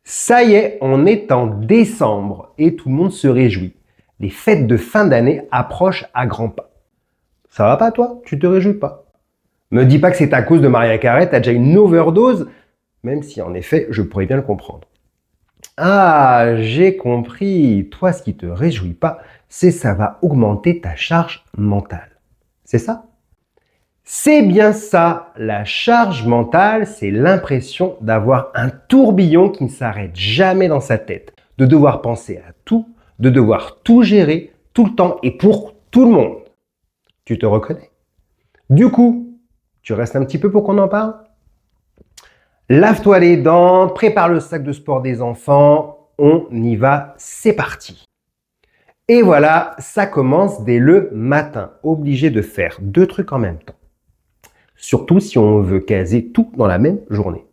Ça y est, on est en décembre et tout le monde se réjouit. Les fêtes de fin d'année approchent à grands pas. Ça va pas toi? Tu te réjouis pas? Me dis pas que c'est à cause de Maria Carey, t'as déjà une overdose, même si en effet, je pourrais bien le comprendre. Ah, j'ai compris. Toi, ce qui te réjouit pas, c'est ça va augmenter ta charge mentale. C'est ça? C'est bien ça, la charge mentale, c'est l'impression d'avoir un tourbillon qui ne s'arrête jamais dans sa tête, de devoir penser à tout, de devoir tout gérer, tout le temps et pour tout le monde. Tu te reconnais? Du coup, tu restes un petit peu pour qu'on en parle? Lave-toi les dents, prépare le sac de sport des enfants, on y va, c'est parti. Et voilà, ça commence dès le matin, obligé de faire 2 trucs en même temps. Surtout si on veut caser tout dans la même journée.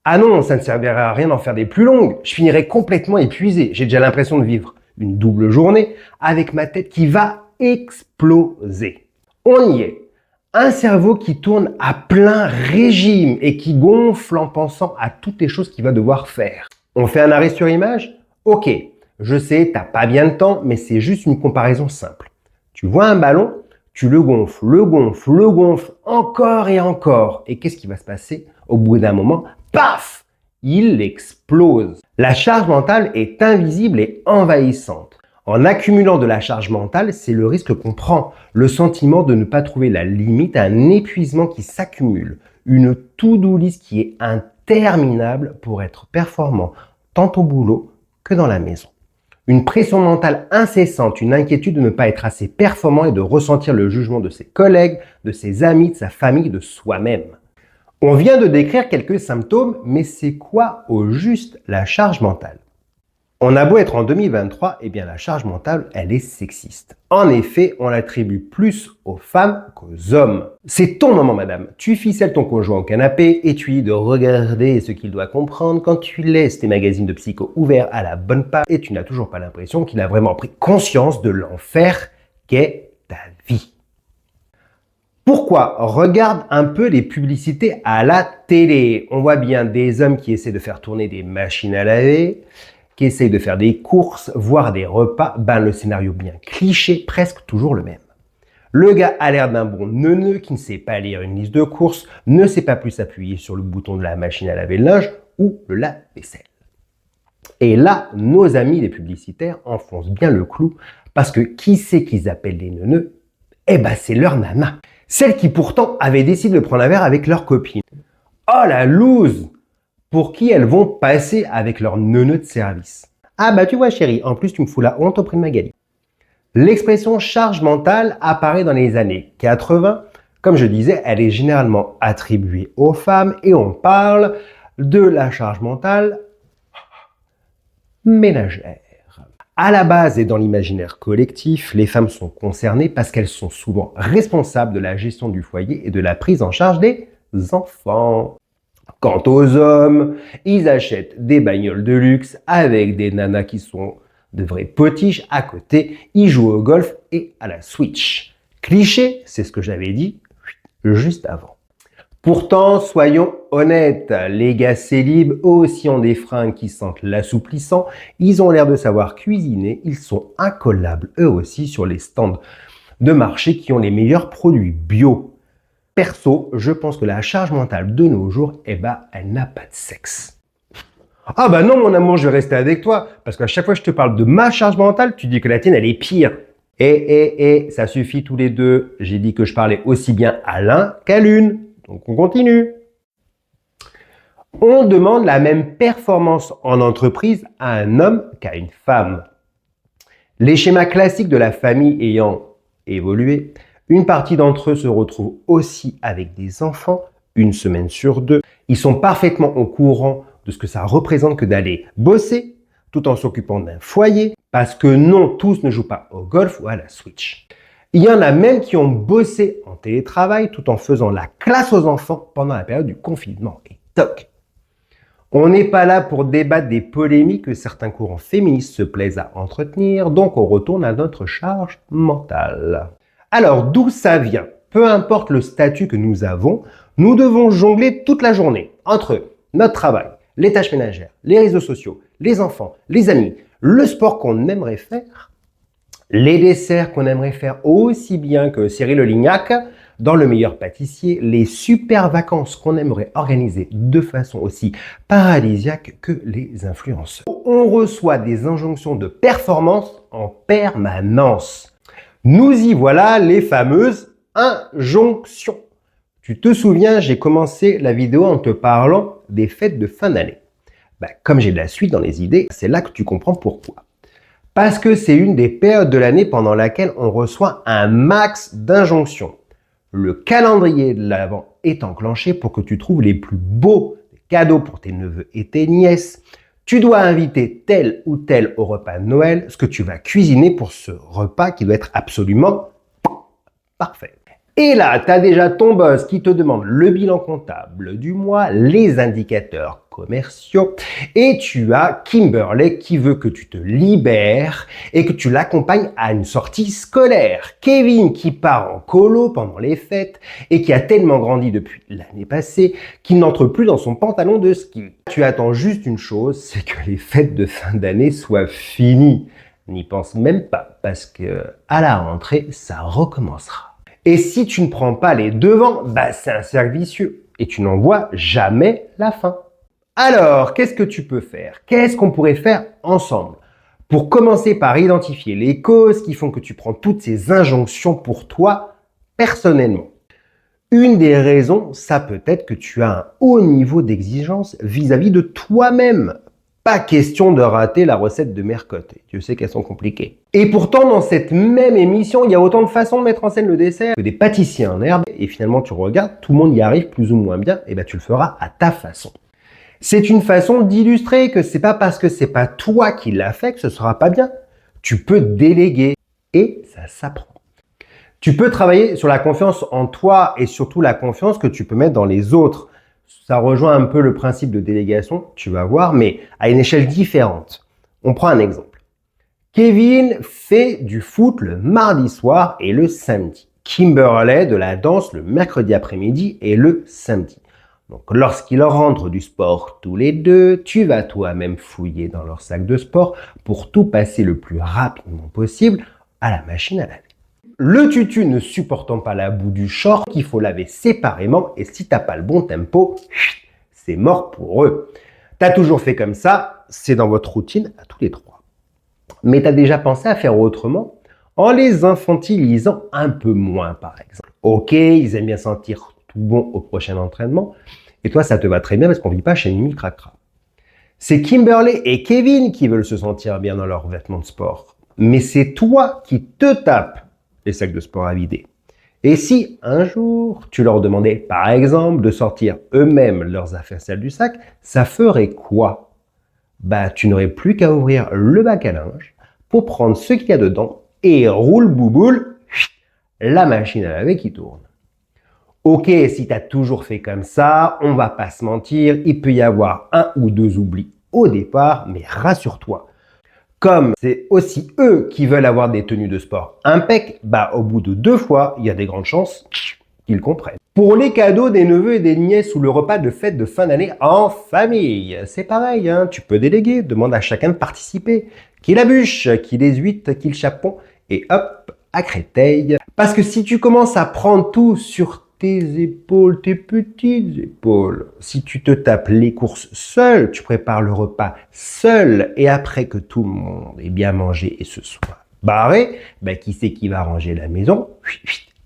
Ah non, ça ne servirait à rien d'en faire des plus longues. Je finirais complètement épuisé. J'ai déjà l'impression de vivre une double journée avec ma tête qui va exploser. On y est. Un cerveau qui tourne à plein régime et qui gonfle en pensant à toutes les choses qu'il va devoir faire. On fait un arrêt sur image? Ok, je sais, t'as pas bien de temps, mais c'est juste une comparaison simple. Tu vois un ballon? Tu le gonfles, encore et encore. Et qu'est-ce qui va se passer? Au bout d'un moment, paf! Il explose. La charge mentale est invisible et envahissante. En accumulant de la charge mentale, c'est le risque qu'on prend. Le sentiment de ne pas trouver la limite, un épuisement qui s'accumule. Une to-do list qui est interminable pour être performant tant au boulot que dans la maison. Une pression mentale incessante, une inquiétude de ne pas être assez performant et de ressentir le jugement de ses collègues, de ses amis, de sa famille, de soi-même. On vient de décrire quelques symptômes, mais c'est quoi au juste la charge mentale? On a beau être en 2023, eh bien la charge mentale, elle est sexiste. En effet, on l'attribue plus aux femmes qu'aux hommes. C'est ton moment, madame. Tu ficelles ton conjoint au canapé et tu lui dis de regarder ce qu'il doit comprendre quand tu laisses tes magazines de psycho ouverts à la bonne page et tu n'as toujours pas l'impression qu'il a vraiment pris conscience de l'enfer qu'est ta vie. Pourquoi? Regarde un peu les publicités à la télé. On voit bien des hommes qui essaient de faire tourner des machines à laver, qui essayent de faire des courses, voire des repas, le scénario bien cliché, presque toujours le même. Le gars a l'air d'un bon neuneu qui ne sait pas lire une liste de courses, ne sait pas plus appuyer sur le bouton de la machine à laver le linge ou le lave-vaisselle. Et là, nos amis les publicitaires enfoncent bien le clou parce que qui c'est qu'ils appellent des neuneux? Eh ben c'est leur nana. Celle qui pourtant avait décidé de prendre un verre avec leur copine. Oh la loose! Pour qui elles vont passer avec leur neuneu de service. Ah bah tu vois chérie, en plus tu me fous la honte auprès de Magali. L'expression charge mentale apparaît dans les années 80. Comme je disais, elle est généralement attribuée aux femmes et on parle de la charge mentale ménagère. À la base et dans l'imaginaire collectif, les femmes sont concernées parce qu'elles sont souvent responsables de la gestion du foyer et de la prise en charge des enfants. Quant aux hommes, ils achètent des bagnoles de luxe avec des nanas qui sont de vraies potiches à côté. Ils jouent au golf et à la Switch. Cliché, c'est ce que j'avais dit juste avant. Pourtant, soyons honnêtes, les gars célibes eux aussi ont des fringues qui sentent l'assouplissant. Ils ont l'air de savoir cuisiner. Ils sont incollables eux aussi sur les stands de marché qui ont les meilleurs produits bio. Perso, je pense que la charge mentale de nos jours, elle n'a pas de sexe. Ah bah non mon amour, je vais rester avec toi, parce qu'à chaque fois que je te parle de ma charge mentale, tu dis que la tienne, elle est pire. Ça suffit tous les deux. J'ai dit que je parlais aussi bien à l'un qu'à l'une. Donc on continue. On demande la même performance en entreprise à un homme qu'à une femme. Les schémas classiques de la famille ayant évolué, une partie d'entre eux se retrouvent aussi avec des enfants, 1 semaine sur 2. Ils sont parfaitement au courant de ce que ça représente que d'aller bosser tout en s'occupant d'un foyer, parce que non, tous ne jouent pas au golf ou à la Switch. Il y en a même qui ont bossé en télétravail tout en faisant la classe aux enfants pendant la période du confinement. Et toc! On n'est pas là pour débattre des polémiques que certains courants féministes se plaisent à entretenir, donc on retourne à notre charge mentale. Alors, d'où ça vient? Peu importe le statut que nous avons, nous devons jongler toute la journée entre notre travail, les tâches ménagères, les réseaux sociaux, les enfants, les amis, le sport qu'on aimerait faire, les desserts qu'on aimerait faire aussi bien que Cyril Lignac, dans Le Meilleur Pâtissier, les super vacances qu'on aimerait organiser de façon aussi paradisiaque que les influenceurs. On reçoit des injonctions de performance en permanence. Nous y voilà, les fameuses injonctions. Tu te souviens, j'ai commencé la vidéo en te parlant des fêtes de fin d'année. Comme j'ai de la suite dans les idées, c'est là que tu comprends pourquoi. Parce que c'est une des périodes de l'année pendant laquelle on reçoit un max d'injonctions. Le calendrier de l'Avent est enclenché pour que tu trouves les plus beaux cadeaux pour tes neveux et tes nièces. Tu dois inviter tel ou tel au repas de Noël, ce que tu vas cuisiner pour ce repas qui doit être absolument parfait. Et là, tu as déjà ton boss qui te demande le bilan comptable du mois, les indicateurs commerciaux, et tu as Kimberley qui veut que tu te libères et que tu l'accompagnes à une sortie scolaire. Kevin qui part en colo pendant les fêtes et qui a tellement grandi depuis l'année passée qu'il n'entre plus dans son pantalon de ski. Tu attends juste une chose, c'est que les fêtes de fin d'année soient finies. N'y pense même pas parce que à la rentrée, ça recommencera. Et si tu ne prends pas les devants, c'est un cercle vicieux et tu n'en vois jamais la fin. Alors, qu'est-ce que tu peux faire? Qu'est-ce qu'on pourrait faire ensemble? Pour commencer par identifier les causes qui font que tu prends toutes ces injonctions pour toi personnellement. Une des raisons, ça peut être que tu as un haut niveau d'exigence vis-à-vis de toi-même. Pas question de rater la recette de Mercotte. Dieu sait qu'elles sont compliquées. Et pourtant, dans cette même émission, il y a autant de façons de mettre en scène le dessert que des pâtissiers en herbe. Et finalement, tu regardes, tout le monde y arrive plus ou moins bien. Et tu le feras à ta façon. C'est une façon d'illustrer que c'est pas parce que c'est pas toi qui l'as fait que ce sera pas bien. Tu peux déléguer et ça s'apprend. Tu peux travailler sur la confiance en toi et surtout la confiance que tu peux mettre dans les autres. Ça rejoint un peu le principe de délégation, tu vas voir, mais à une échelle différente. On prend un exemple. Kevin fait du foot le mardi soir et le samedi. Kimberley de la danse le mercredi après-midi et le samedi. Donc lorsqu'ils rentrent du sport tous les deux, tu vas toi-même fouiller dans leur sac de sport pour tout passer le plus rapidement possible à la machine à laver. Le tutu ne supportant pas la boue du short, qu'il faut laver séparément et si t'as pas le bon tempo, c'est mort pour eux. T'as toujours fait comme ça, c'est dans votre routine à tous les trois. Mais t'as déjà pensé à faire autrement en les infantilisant un peu moins par exemple. Ok, ils aiment bien sentir tout bon au prochain entraînement et toi ça te va très bien parce qu'on vit pas chez Mimi Cracra. C'est Kimberley et Kevin qui veulent se sentir bien dans leurs vêtements de sport. Mais c'est toi qui te tapes les sacs de sport à vider. Et si un jour tu leur demandais par exemple de sortir eux-mêmes leurs affaires sales du sac, ça ferait quoi? Tu n'aurais plus qu'à ouvrir le bac à linge pour prendre ce qu'il y a dedans et roule bouboule, la machine à laver qui tourne. Ok, si tu as toujours fait comme ça, on va pas se mentir, il peut y avoir un ou deux oublis au départ, mais rassure-toi. Comme c'est aussi eux qui veulent avoir des tenues de sport impec, au bout de 2 fois, il y a des grandes chances qu'ils comprennent. Pour les cadeaux des neveux et des nièces ou le repas de fête de fin d'année en famille, c'est pareil, tu peux déléguer, demande à chacun de participer. Qui la bûche, qui les huîtres, qui le chapon, et hop, à Créteil. Parce que si tu commences à prendre tout sur tes épaules, tes petites épaules. Si tu te tapes les courses seul, tu prépares le repas seul, et après que tout le monde ait bien mangé et se soit barré, qui c'est qui va ranger la maison?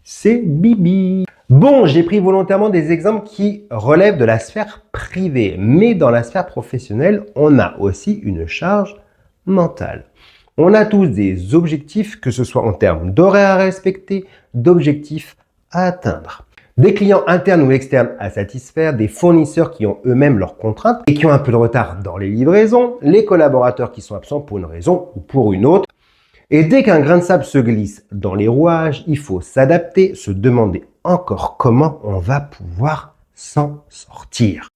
C'est Bibi. Bon, j'ai pris volontairement des exemples qui relèvent de la sphère privée, mais dans la sphère professionnelle, on a aussi une charge mentale. On a tous des objectifs, que ce soit en termes d'horaires à respecter, d'objectifs à atteindre. Des clients internes ou externes à satisfaire, des fournisseurs qui ont eux-mêmes leurs contraintes et qui ont un peu de retard dans les livraisons, les collaborateurs qui sont absents pour une raison ou pour une autre. Et dès qu'un grain de sable se glisse dans les rouages, il faut s'adapter, se demander encore comment on va pouvoir s'en sortir.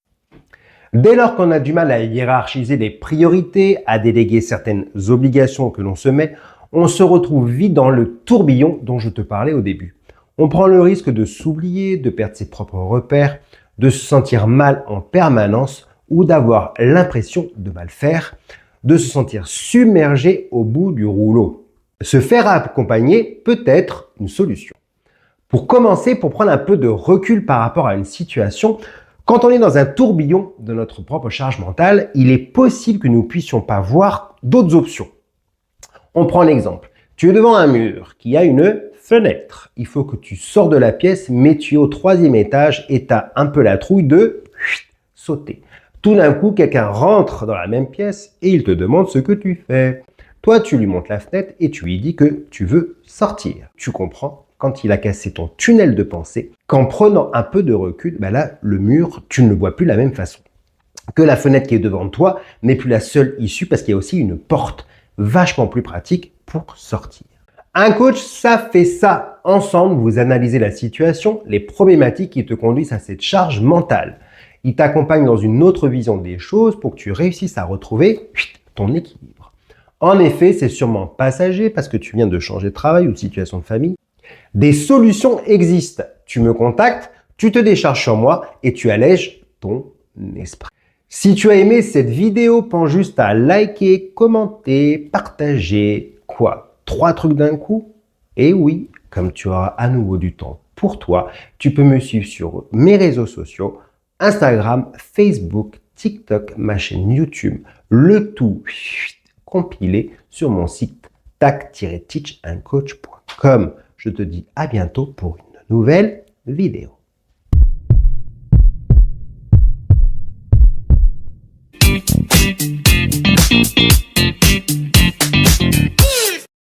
Dès lors qu'on a du mal à hiérarchiser les priorités, à déléguer certaines obligations que l'on se met, on se retrouve vite dans le tourbillon dont je te parlais au début. On prend le risque de s'oublier, de perdre ses propres repères, de se sentir mal en permanence, ou d'avoir l'impression de mal faire, de se sentir submergé au bout du rouleau. Se faire accompagner peut être une solution. Pour commencer, pour prendre un peu de recul par rapport à une situation, quand on est dans un tourbillon de notre propre charge mentale, il est possible que nous ne puissions pas voir d'autres options. On prend l'exemple. Tu es devant un mur qui a une fenêtre. Il faut que tu sors de la pièce, mais tu es au 3e étage et tu as un peu la trouille de sauter. Tout d'un coup, quelqu'un rentre dans la même pièce et il te demande ce que tu fais. Toi, tu lui montres la fenêtre et tu lui dis que tu veux sortir. Tu comprends quand il a cassé ton tunnel de pensée qu'en prenant un peu de recul, là, le mur, tu ne le vois plus de la même façon. Que la fenêtre qui est devant toi n'est plus la seule issue parce qu'il y a aussi une porte vachement plus pratique pour sortir. Un coach, ça fait ça. Ensemble, vous analysez la situation, les problématiques qui te conduisent à cette charge mentale. Il t'accompagne dans une autre vision des choses pour que tu réussisses à retrouver ton équilibre. En effet, c'est sûrement passager parce que tu viens de changer de travail ou de situation de famille. Des solutions existent. Tu me contactes, tu te décharges sur moi et tu allèges ton esprit. Si tu as aimé cette vidéo, pense juste à liker, commenter, partager. Quoi? 3 trucs d'un coup? Et oui, comme tu auras à nouveau du temps pour toi, tu peux me suivre sur mes réseaux sociaux, Instagram, Facebook, TikTok, ma chaîne YouTube, le tout compilé sur mon site tac-teachandcoach.com. Je te dis à bientôt pour une nouvelle vidéo.